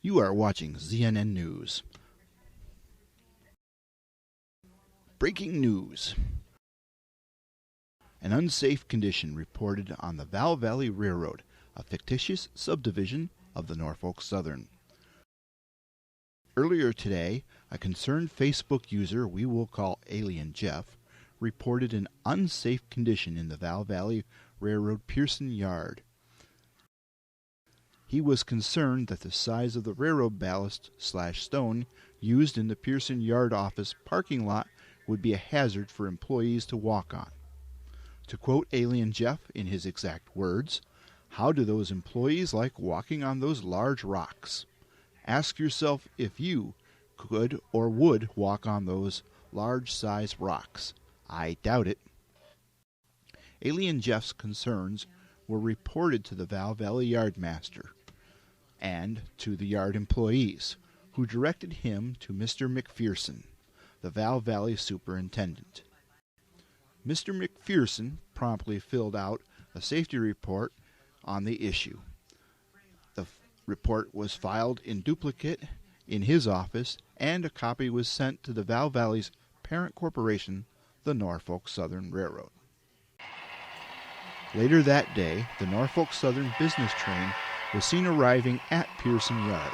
You are watching ZNN News. Breaking news. An unsafe condition reported on the Val Valley Railroad, a fictitious subdivision of the Norfolk Southern. Earlier today, a concerned Facebook user we will call Alien Jeff reported an unsafe condition in the Val Valley Railroad Pierson Yard. He was concerned that the size of the railroad ballast/stone used in the Pierson Yard office parking lot would be a hazard for employees to walk on. To quote Alien Jeff in his exact words, "How do those employees like walking on those large rocks? Ask yourself if you could or would walk on those large-size rocks. I doubt it." Alien Jeff's concerns were reported to the Val Valley Yardmaster and to the yard employees, who directed him to Mr. McPherson, the Val Valley Superintendent. Mr. McPherson promptly filled out a safety report on the issue. The report was filed in duplicate in his office, and a copy was sent to the Val Valley's parent corporation, the Norfolk Southern Railroad. Later that day, the Norfolk Southern business train was seen arriving at Pierson Yard.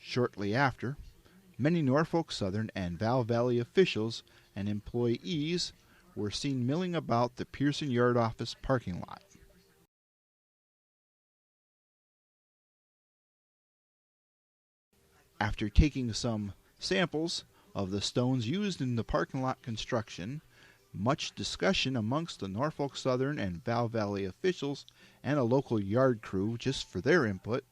Shortly after, many Norfolk Southern and Val Valley officials and employees were seen milling about the Pierson Yard office parking lot. After taking some samples of the stones used in the parking lot construction, much discussion amongst the Norfolk Southern and Val Valley officials and a local yard crew just for their input,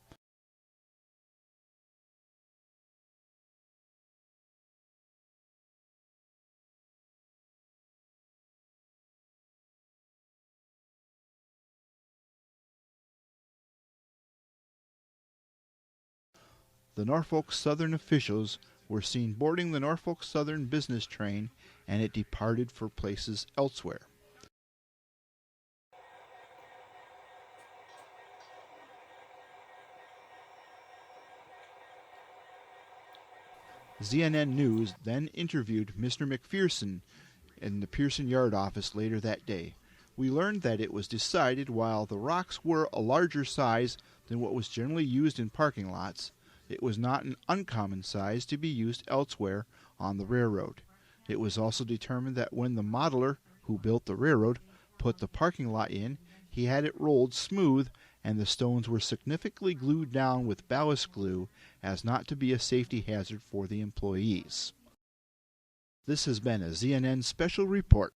the Norfolk Southern officials were seen boarding the Norfolk Southern business train, and it departed for places elsewhere. CNN News then interviewed Mr. McPherson in the Pierson Yard office later that day. We learned that it was decided while the rocks were a larger size than what was generally used in parking lots, it was not an uncommon size to be used elsewhere on the railroad. It was also determined that when the modeler who built the railroad put the parking lot in, he had it rolled smooth and the stones were significantly glued down with ballast glue as not to be a safety hazard for the employees. This has been a ZNN Special Report.